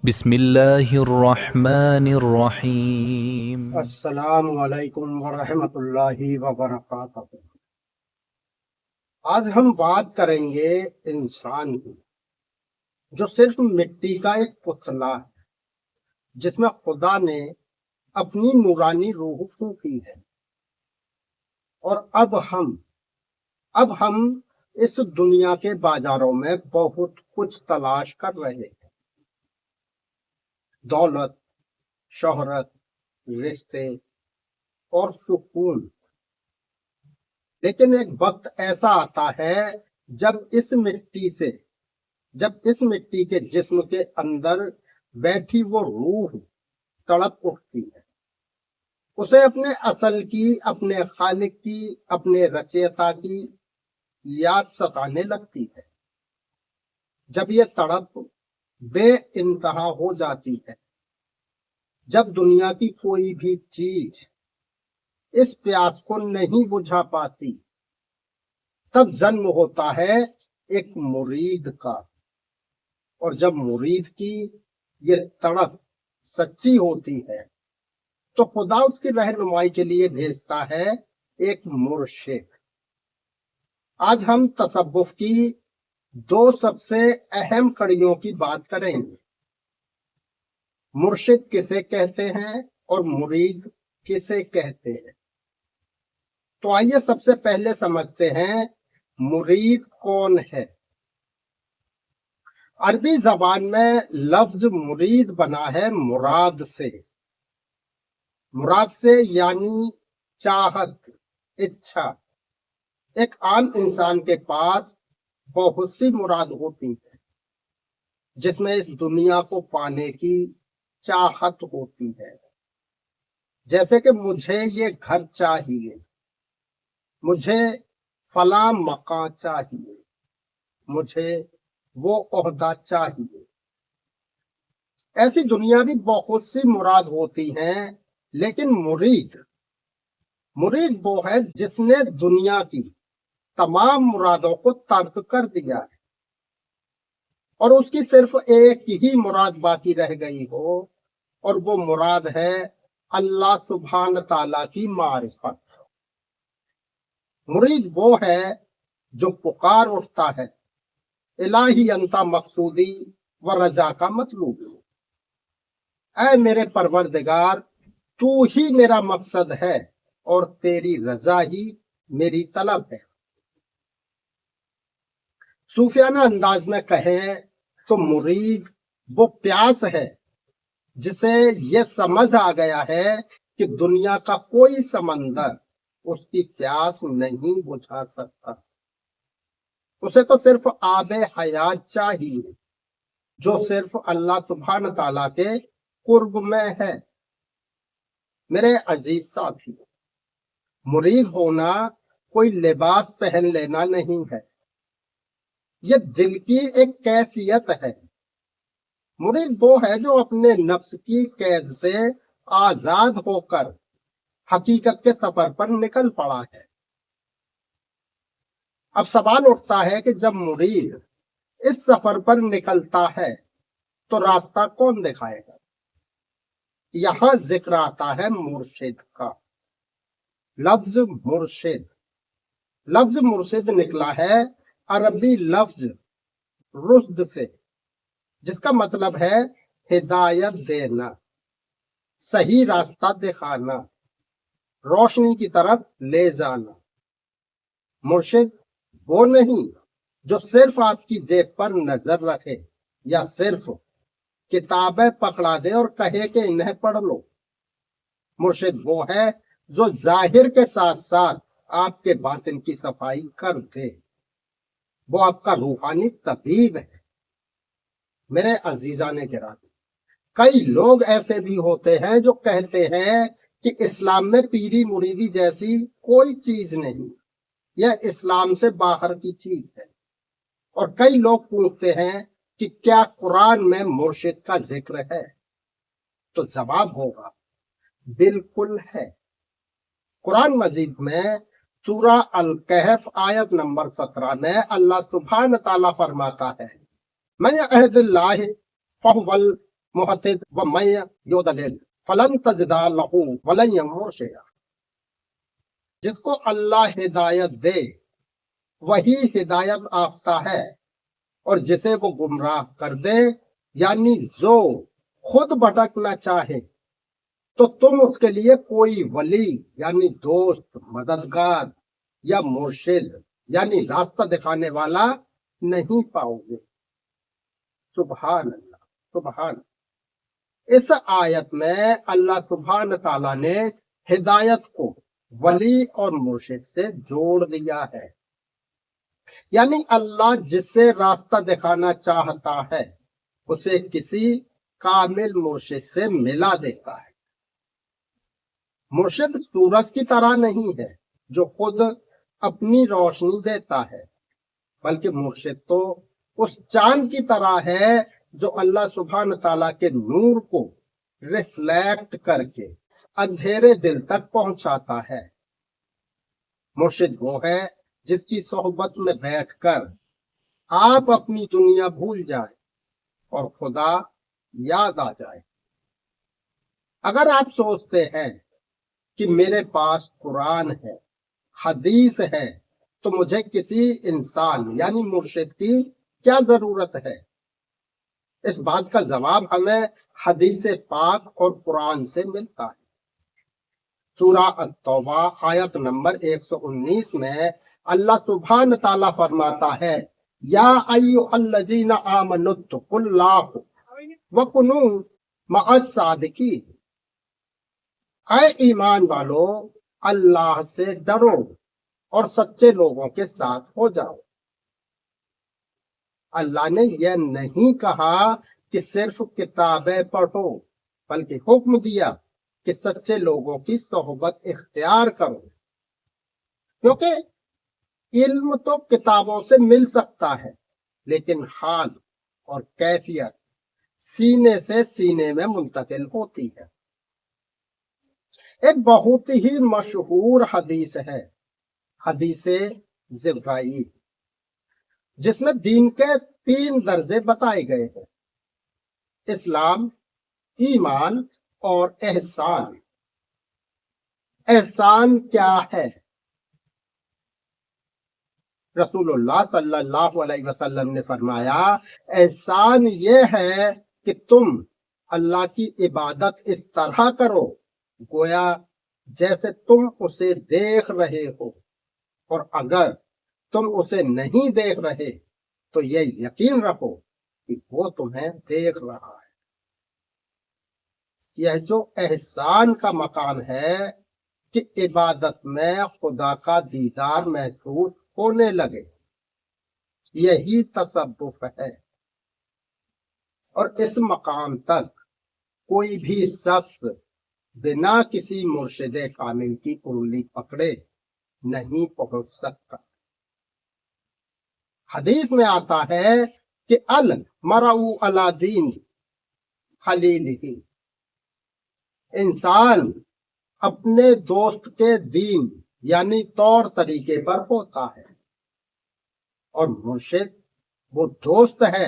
بسم اللہ الرحمن الرحیم۔ السلام علیکم ورحمۃ اللہ وبرکاتہ۔ آج ہم بات کریں گے انسان کی، جو صرف مٹی کا ایک پتلا ہے جس میں خدا نے اپنی نورانی روح پھونکی ہے، اور اب ہم اس دنیا کے بازاروں میں بہت کچھ تلاش کر رہے ہیں، دولت، شہرت، رشتے اور سکون۔ لیکن ایک وقت ایسا آتا ہے جب اس مٹی کے جسم کے اندر بیٹھی وہ روح تڑپ اٹھتی ہے، اسے اپنے اصل کی، اپنے خالق کی، اپنے رچیتا کی یاد ستانے لگتی ہے۔ جب یہ تڑپ بے انتہا ہو جاتی ہے، جب دنیا کی کوئی بھی چیز اس پیاس کو نہیں بجھا پاتی، تب جنم ہوتا ہے ایک مرید کا، اور جب مرید کی یہ تڑپ سچی ہوتی ہے تو خدا اس کی رہنمائی کے لیے بھیجتا ہے ایک مرشد۔ آج ہم تصوف کی دو سب سے اہم کڑیوں کی بات کریں گے، مرشد کسے کہتے ہیں اور مرید کسے کہتے ہیں۔ تو آئیے سب سے پہلے سمجھتے ہیں مرید کون ہے۔ عربی زبان میں لفظ مرید بنا ہے مراد سے یعنی چاہت، اچھا۔ ایک عام انسان کے پاس بہت سی مراد ہوتی ہے، جس میں اس دنیا کو پانے کی چاہت ہوتی ہے، جیسے کہ مجھے یہ گھر چاہیے، مجھے فلاں مکان چاہیے، مجھے وہ عہدہ چاہیے۔ ایسی دنیاوی بہت سی مراد ہوتی ہیں، لیکن مرید وہ ہے جس نے دنیا کی تمام مرادوں کو ترک کر دیا ہے، اور اس کی صرف ایک ہی مراد باقی رہ گئی ہو، اور وہ مراد ہے اللہ سبحانہ تعالیٰ کی معرفت۔ مرید وہ ہے جو پکار اٹھتا ہے، الہی انتا مقصودی و رضا کا مطلوب، اے میرے پروردگار تو ہی میرا مقصد ہے اور تیری رضا ہی میری طلب ہے۔ صوفیانہ انداز میں کہیں تو مرید وہ پیاس ہے جسے یہ سمجھ آ گیا ہے کہ دنیا کا کوئی سمندر اس کی پیاس نہیں بجھا سکتا، اسے تو صرف آب حیات چاہیے جو صرف اللہ سبحانہ تعالیٰ کے قرب میں ہے۔ میرے عزیز ساتھی، مرید ہونا کوئی لباس پہن لینا نہیں ہے، یہ دل کی ایک کیفیت ہے۔ مرید وہ ہے جو اپنے نفس کی قید سے آزاد ہو کر حقیقت کے سفر پر نکل پڑا ہے۔ اب سوال اٹھتا ہے کہ جب مرید اس سفر پر نکلتا ہے تو راستہ کون دکھائے گا؟ یہاں ذکر آتا ہے مرشد کا۔ لفظ مرشد نکلا ہے عربی لفظ رشد سے، جس کا مطلب ہے ہدایت دینا، صحیح راستہ دکھانا، روشنی کی طرف لے جانا۔ مرشد وہ نہیں جو صرف آپ کی جیب پر نظر رکھے یا صرف کتابیں پکڑا دے اور کہے کہ انہیں پڑھ لو۔ مرشد وہ ہے جو ظاہر کے ساتھ ساتھ آپ کے باطن کی صفائی کر دے، وہ آپ کا روحانی طبیب ہے۔ میرے عزیزان گرامی، کئی لوگ ایسے بھی ہوتے ہیں جو کہتے ہیں کہ اسلام میں پیری مریدی جیسی کوئی چیز نہیں، یہ اسلام سے باہر کی چیز ہے۔ اور کئی لوگ پوچھتے ہیں کہ کیا قرآن میں مرشد کا ذکر ہے؟ تو جواب ہوگا بالکل ہے۔ قرآن مجید میں سورہ الکہف آیت نمبر 17 میں اللہ سبحانہ تعالیٰ فرماتا ہے، من یعہد اللہ فہو محدث ومن یضلل فلن تجد له ولیا مرشدا۔ جس کو اللہ ہدایت دے وہی ہدایت یافتہ ہے، اور جسے وہ گمراہ کر دے یعنی جو خود بھٹکنا چاہے تو تم اس کے لیے کوئی ولی یعنی دوست، مددگار یا مرشد یعنی راستہ دکھانے والا نہیں پاؤ گے۔ سبحان اللہ، سبحان۔ اس آیت میں اللہ سبحانہ تعالیٰ نے ہدایت کو ولی اور مرشد سے جوڑ دیا ہے، یعنی اللہ جسے راستہ دکھانا چاہتا ہے اسے کسی کامل مرشد سے ملا دیتا ہے۔ مرشد سورج کی طرح نہیں ہے جو خود اپنی روشنی دیتا ہے، بلکہ مرشد تو اس چاند کی طرح ہے جو اللہ سبحانہ تعالیٰ کے نور کو ریفلیکٹ کر کے اندھیرے دل تک پہنچاتا ہے۔ مرشد وہ ہے جس کی صحبت میں بیٹھ کر آپ اپنی دنیا بھول جائیں اور خدا یاد آ جائے۔ اگر آپ سوچتے ہیں کہ میرے پاس قرآن ہے، حدیث ہے، تو مجھے کسی انسان یعنی مرشد کی کیا ضرورت ہے؟ اس بات کا جواب ہمیں حدیث پاک اور قرآن سے ملتا ہے۔ سورہ التوبہ آیت نمبر 119 میں اللہ سبحانہ تعالیٰ فرماتا ہے، یا ایھا الذین آمنوا اتقوا اللہ وکونوا مع الصادقین۔ اے ایمان والو، اللہ سے ڈرو اور سچے لوگوں کے ساتھ ہو جاؤ۔ اللہ نے یہ نہیں کہا کہ صرف کتابیں پڑھو، بلکہ حکم دیا کہ سچے لوگوں کی صحبت اختیار کرو، کیونکہ علم تو کتابوں سے مل سکتا ہے لیکن حال اور کیفیت سینے سے سینے میں منتقل ہوتی ہے۔ ایک بہت ہی مشہور حدیث ہے، حدیث جبرائیل، جس میں دین کے 3 درجے بتائے گئے ہیں: اسلام، ایمان اور احسان۔ احسان کیا ہے؟ رسول اللہ صلی اللہ علیہ وسلم نے فرمایا، احسان یہ ہے کہ تم اللہ کی عبادت اس طرح کرو گویا جیسے تم اسے دیکھ رہے ہو، اور اگر تم اسے نہیں دیکھ رہے تو یہ یقین رکھو کہ وہ تمہیں دیکھ رہا ہے۔ یہ جو احسان کا مقام ہے کہ عبادت میں خدا کا دیدار محسوس ہونے لگے، یہی تصوف ہے، اور اس مقام تک کوئی بھی شخص بنا کسی مرشد کامل کی انگلی پکڑے نہیں پہنچ سکتا۔ حدیث میں آتا ہے کہ المرء علی دین خلیلہ، انسان اپنے دوست کے دین یعنی طور طریقے پر ہوتا ہے، اور مرشد وہ دوست ہے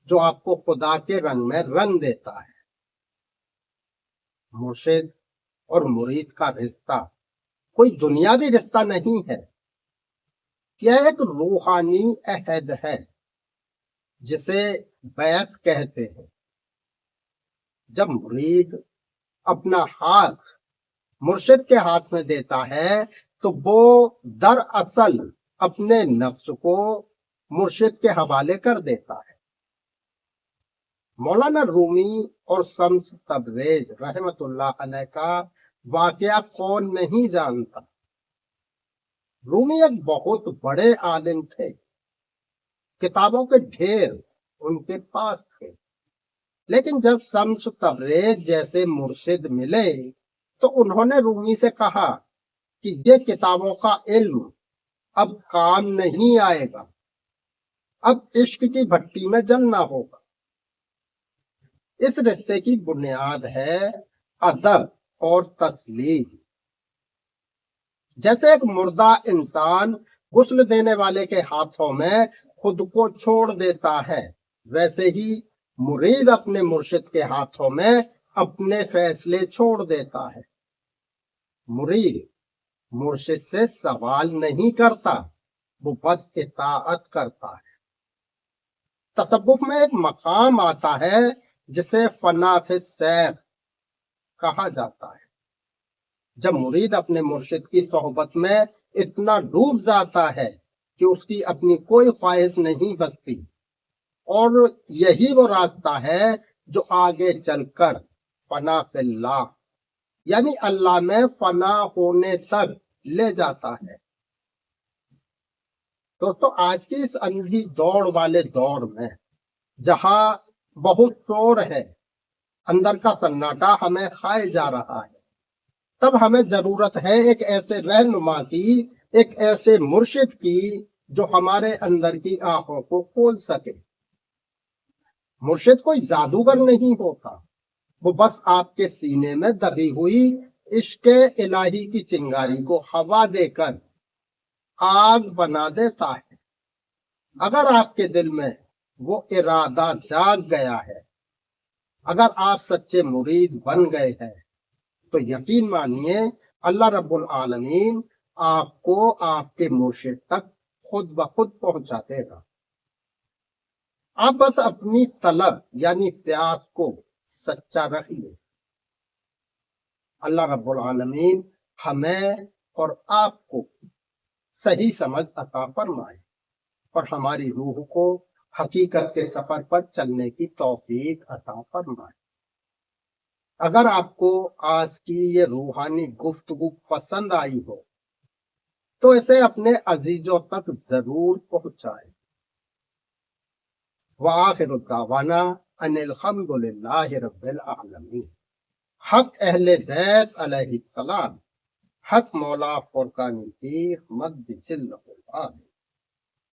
جو آپ کو خدا کے رنگ میں رنگ دیتا ہے۔ مرشد اور مرید کا رشتہ کوئی دنیاوی رشتہ نہیں ہے، یہ ایک روحانی عہد ہے جسے بیعت کہتے ہیں۔ جب مرید اپنا ہاتھ مرشد کے ہاتھ میں دیتا ہے تو وہ دراصل اپنے نفس کو مرشد کے حوالے کر دیتا ہے۔ مولانا رومی اور شمس تبریز رحمت اللہ علیہ کا واقعہ کون نہیں جانتا۔ رومی ایک بہت بڑے عالم تھے، کتابوں کے ڈھیر ان کے پاس تھے، لیکن جب شمس تبریز جیسے مرشد ملے تو انہوں نے رومی سے کہا کہ یہ کتابوں کا علم اب کام نہیں آئے گا، اب عشق کی بھٹی میں جلنا ہوگا۔ اس رشتے کی بنیاد ہے ادب اور تسلیم۔ جیسے ایک مردہ انسان غسل دینے والے کے ہاتھوں میں خود کو چھوڑ دیتا ہے، ویسے ہی مرید اپنے مرشد کے ہاتھوں میں اپنے فیصلے چھوڑ دیتا ہے۔ مرید مرشد سے سوال نہیں کرتا، وہ بس اطاعت کرتا ہے۔ تصوف میں ایک مقام آتا ہے جسے فنا فی السیر کہا جاتا ہے۔ جب مرید اپنے مرشد کی صحبت میں اتنا ڈوب جاتا ہے کہ اس کی اپنی کوئی خواہش نہیں بچتی، اور یہی وہ راستہ ہے جو آگے چل کر فنا فی اللہ یعنی اللہ میں فنا ہونے تک لے جاتا ہے۔ دوستو، آج کی اس اندھی دوڑ والے دور میں جہاں بہت شور ہے، اندر کا سناٹا ہمیں کھائے جا رہا ہے، تب ہمیں ضرورت ہے ایک ایسے رہنما کی، ایک ایسے مرشد کی جو ہمارے اندر کی آنکھوں کو کھول سکے۔ مرشد کوئی جادوگر نہیں ہوتا، وہ بس آپ کے سینے میں دبی ہوئی عشق الہی کی چنگاری کو ہوا دے کر آگ بنا دیتا ہے۔ اگر آپ کے دل میں وہ ارادہ جاگ گیا ہے، اگر آپ سچے مرید بن گئے ہیں، تو یقین مانیے اللہ رب العالمین آپ کو آپ کے مرشد تک خود بخود پہنچا دے گا۔ آپ بس اپنی طلب یعنی پیاس کو سچا رکھ لیں۔ اللہ رب العالمین ہمیں اور آپ کو صحیح سمجھ عطا فرمائے اور ہماری روح کو حقیقت کے سفر پر چلنے کی توفیق عطا فرمائے۔ اگر آپ کو آج کی یہ روحانی گفتگو پسند آئی ہو تو اسے اپنے عزیزوں تک ضرور پہنچائیں۔ وآخر الدعوانا ان الحمد للہ رب العالمین۔ حق اہل بیت علیہ السلام، حق مولا فرقان پیر مد ذلہ العالمین۔